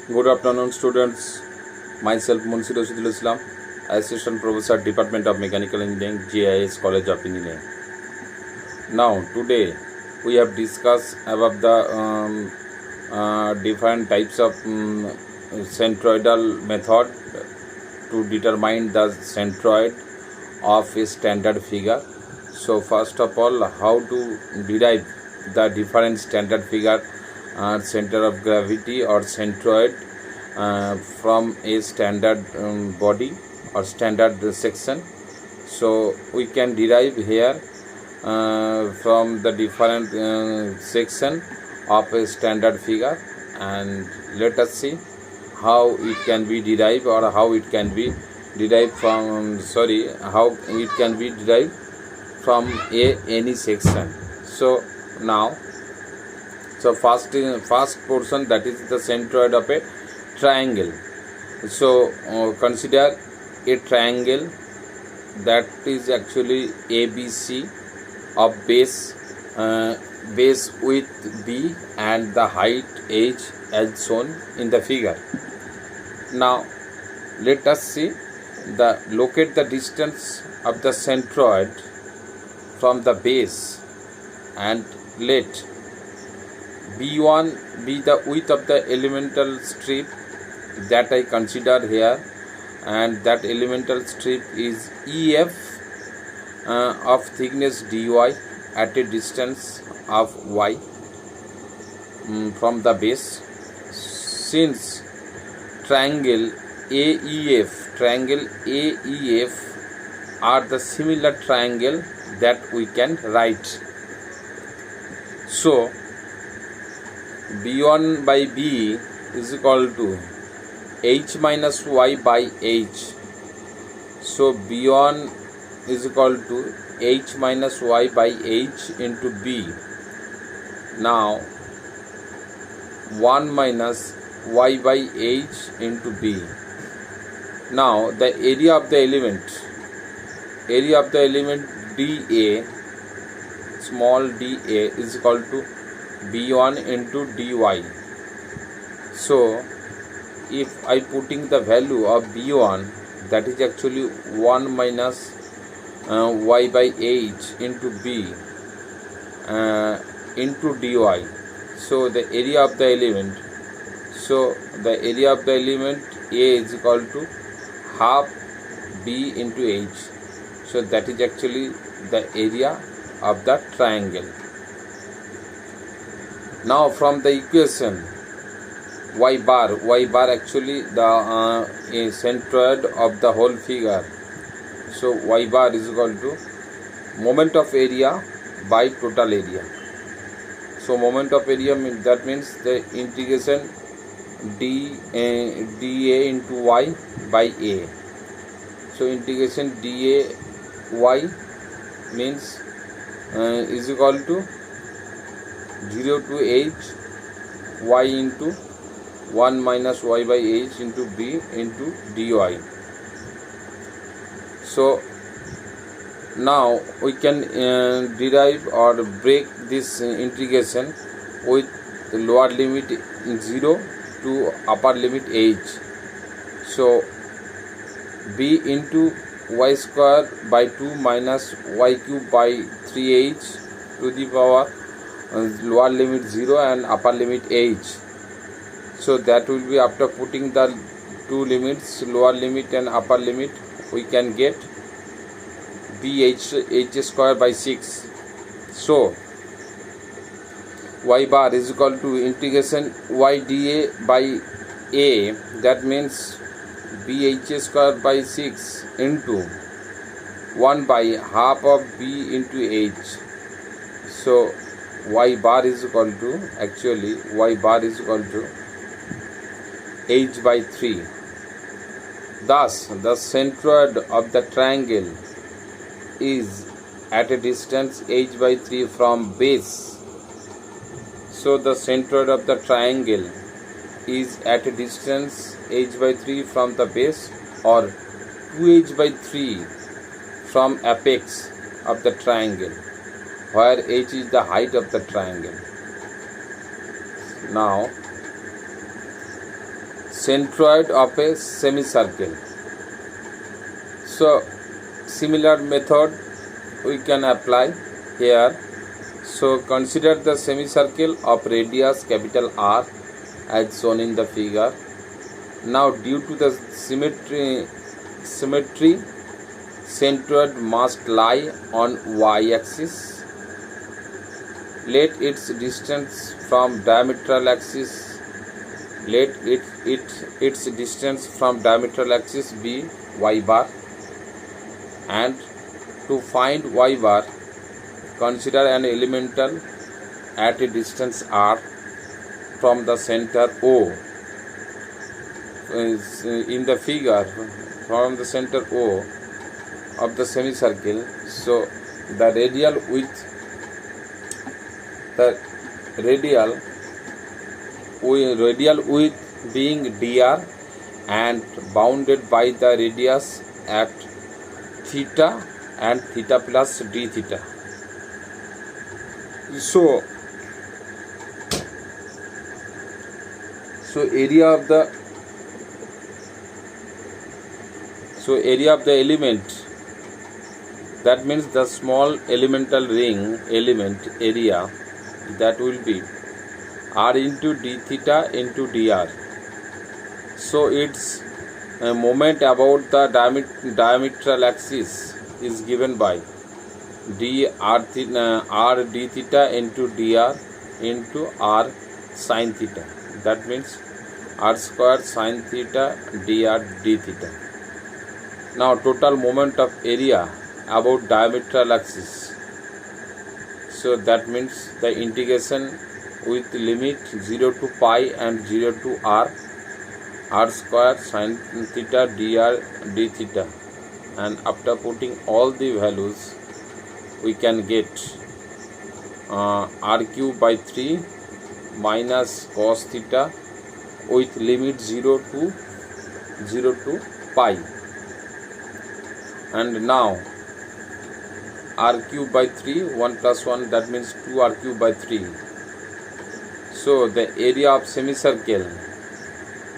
Good afternoon, students. Myself, Munsir Rashidul Islam, Assistant Professor, Department of Mechanical Engineering, GIS College of Engineering. Now, today we have discussed about the different types of centroidal method to determine the centroid of a standard figure. So, first of all, how to derive the different standard figure center of gravity or centroid from a standard body or standard section. So we can derive here from the different section of a standard figure, and let us see how it can be derived or how it can be derived from how it can be derived from any section. So now, first portion, that is the centroid of a triangle. So consider a triangle that is actually ABC of base width B and the height h as shown in the figure. Now let us see locate the distance of the centroid from the base, and let B1 be the width of the elemental strip that I consider here, and that elemental strip is EF of thickness dy at a distance of y from the base. Since triangle AEF are the similar triangle that we can write. So B1 by B is equal to h minus y by h. So B1 is equal to h minus y by h into B. Now 1 minus y by h into B. Now the area of the element dA, small dA, is equal to B1 into dy. So if I putting the value of B1, that is actually 1 minus y by h into B into dy. So the area of the element, A is equal to half B into h. So that is actually the area of the triangle. Now from the equation y bar actually the centroid of the whole figure. So y bar is equal to moment of area by total area. So moment of area that means the integration dA into y by a. So integration dA y means is equal to 0 to h y into 1 minus y by h into B into dy. So now we can derive or break this integration with the lower limit 0 to upper limit h. So B into y square by 2 minus y cube by 3h to the power lower limit 0 and upper limit h. So that will be, after putting the two limits, lower limit and upper limit, we can get h square by 6. So y bar is equal to integration y dA by a, that means bh square by 6 into 1 by half of b into h. So y bar is equal to h by 3. Thus the centroid of the triangle is at a distance h by 3 from base. So the centroid of the triangle is at a distance h by 3 from the base, or 2h by 3 from apex of the triangle, where h is the height of the triangle. Now centroid of a semicircle. So similar method we can apply here. So consider the semicircle of radius capital R as shown in the figure. Now due to the symmetry, centroid must lie on y-axis. Let its distance from diametral axis be y bar, and to find y bar, consider an elemental at a distance r from the center O. In the figure, from the center O of the semicircle, so the radial width being dr and bounded by the radius at theta and theta plus d theta. So area of the element, that means the small elemental ring element area, that will be r into d theta into dr. So its moment about the diametral axis is given by r d theta into dr into r sin theta. That means r square sin theta dr d theta. Now total moment of area about diametral axis. So that means the integration with limit 0 to pi and 0 to r square sin theta dr d theta, and after putting all the values we can get r cube by 3 minus cos theta with limit 0 to pi. And now r cube by 3, 1 plus 1, that means 2r cube by 3. So the area of semicircle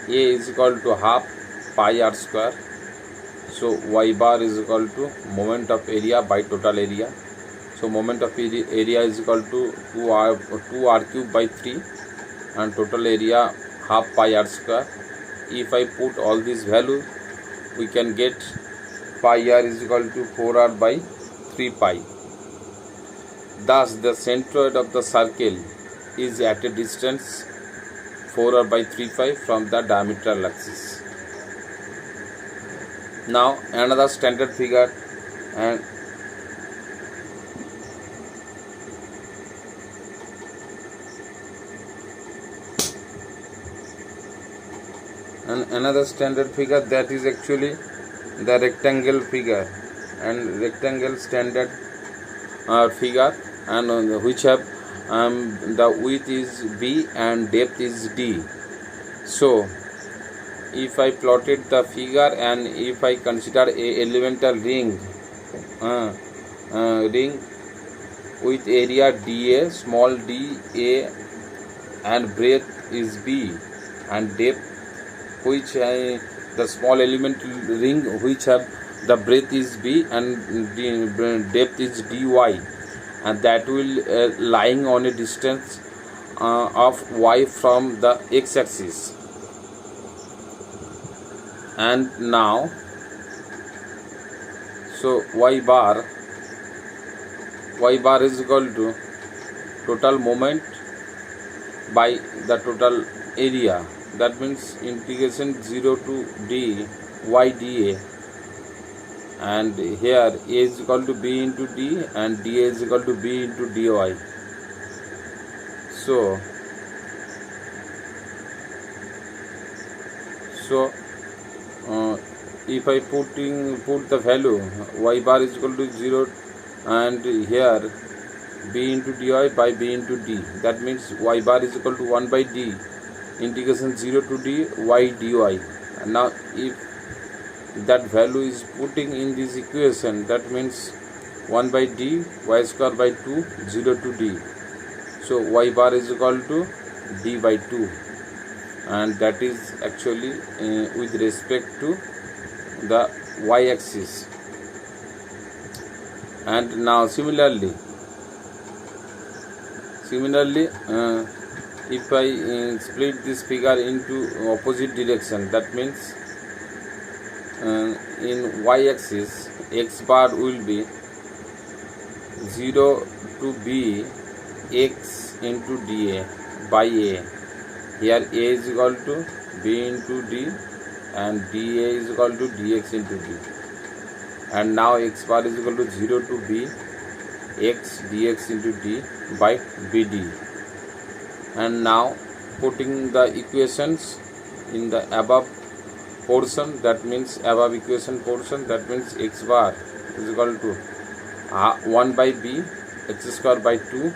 A is equal to half pi r square. So y bar is equal to moment of area by total area. So moment of area is equal to 2r cube by 3 and total area half pi r square. If I put all these values, we can get pi r is equal to 4r by 3 pi. Thus the centroid of the circle is at a distance 4r by 3 pi from the diametral axis. Now another standard figure, and another standard figure, that is actually the rectangle figure, and rectangle standard figure, and which have the width is b and depth is d. So if I plotted the figure and if I consider a elemental ring with area dA, small d a, and breadth is b, and depth, which the small elemental ring which have the breadth is b and the depth is dy, and that will lying on a distance of y from the x-axis. And now so y bar is equal to total moment by the total area. That means integration 0 to d y dA, and here a is equal to b into d and dA is equal to b into dy. So if I put the value y bar is equal to 0 and here b into dy by b into d, that means y bar is equal to 1 by d integration 0 to d y dy. And now if that value is putting in this equation, that means 1 by d y square by 2 0 to d. So y bar is equal to d by 2. and that is actually with respect to the y-axis. And now similarly if I split this figure into opposite direction, that means in y-axis x bar will be 0 to b x into dA by a. Here a is equal to b into d and dA is equal to dx into d. And now x bar is equal to 0 to b x dx into d by bd. And now putting the equations in the above portion, that means above equation portion, that means x bar is equal to 1 by b x square by 2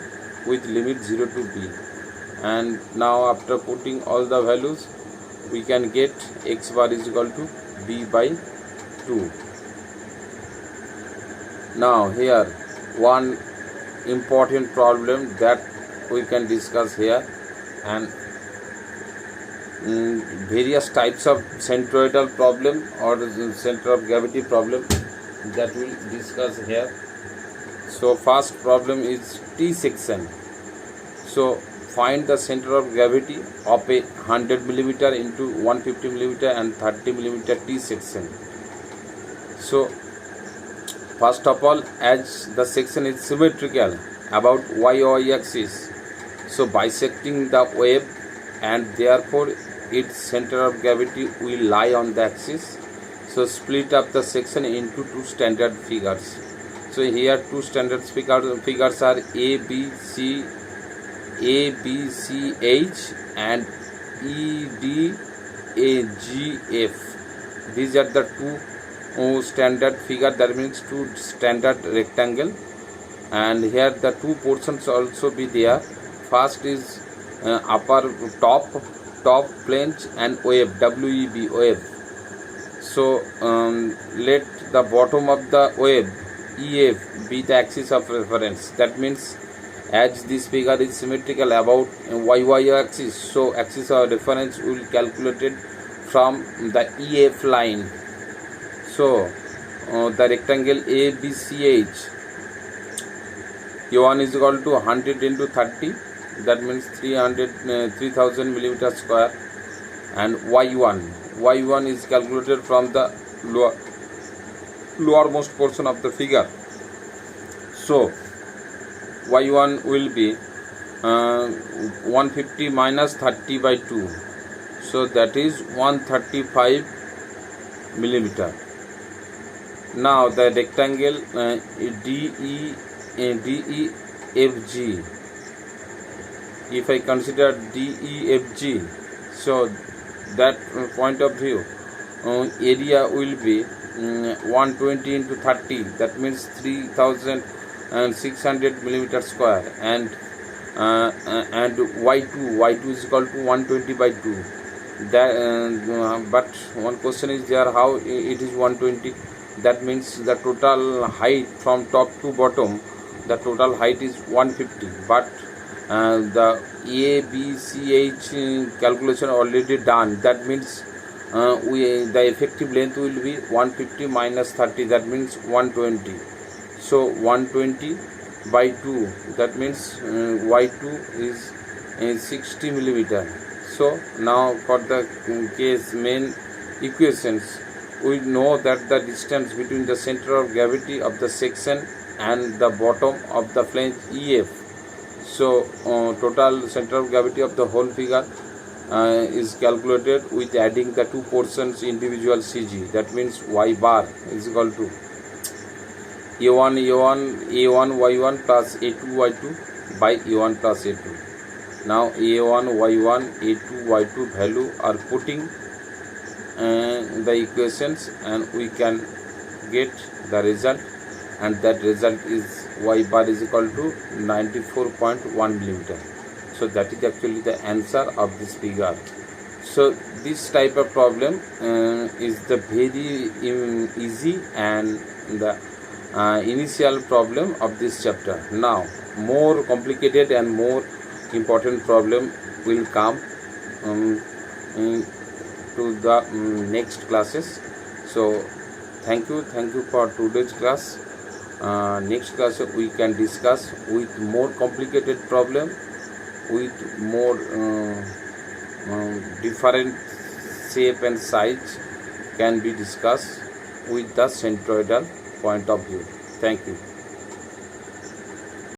with limit 0 to b. And now after putting all the values, we can get x bar is equal to b by 2. Now here one important problem that we can discuss here, and various types of centroidal problem or center of gravity problem that we will discuss here. So first problem is T section. So find the center of gravity of a 100 millimeter into 150 millimeter and 30 millimeter T section. So first of all, as the section is symmetrical about y axis, so bisecting the wave, and therefore its center of gravity will lie on the axis. So split up the section into two standard figures. So here two standard figures are ABCH and EDAGF. These are the two standard figure, that means two standard rectangle, and here the two portions also be there. First is upper top flange and wave, WEB wave. So let the bottom of the wave, EF, be the axis of reference. That means as this figure is symmetrical about y axis, so axis of reference will calculated from the EF line. So the rectangle ABCH, A1 is equal to 100 into 30, that means 3000 millimeter square, and y1 is calculated from the lowermost portion of the figure. So y1 will be 150 minus 30 by 2, so that is 135 millimeter. Now the rectangle DEFG, if I consider DEFG, so that point of view area will be 120 into 30, that means 3600 millimeter square, and y2 is equal to 120 by 2. That but one question is there, how it is 120? That means the total height from top to bottom, the total height is 150, but the ABCH calculation already done. That means the effective length will be 150 minus 30, that means 120. So 120 by 2, that means y2 is 60 millimeter. So now for the case main equations, we know that the distance between the center of gravity of the section and the bottom of the flange EF. So total center of gravity of the whole figure is calculated with adding the two portions individual CG. That means y bar is equal to A1 y1 plus A2 y2 by A1 plus A2. Now A1 y1 A2 y2 value are putting the equations, and we can get the result, and that result is y bar is equal to 94.1 millimeter. So that is actually the answer of this figure. So this type of problem is the very easy and the initial problem of this chapter. Now more complicated and more important problem will come to the next classes. So thank you for today's class. Next class we can discuss with more complicated problem, with more different shape and size can be discussed with the centroidal point of view. Thank you.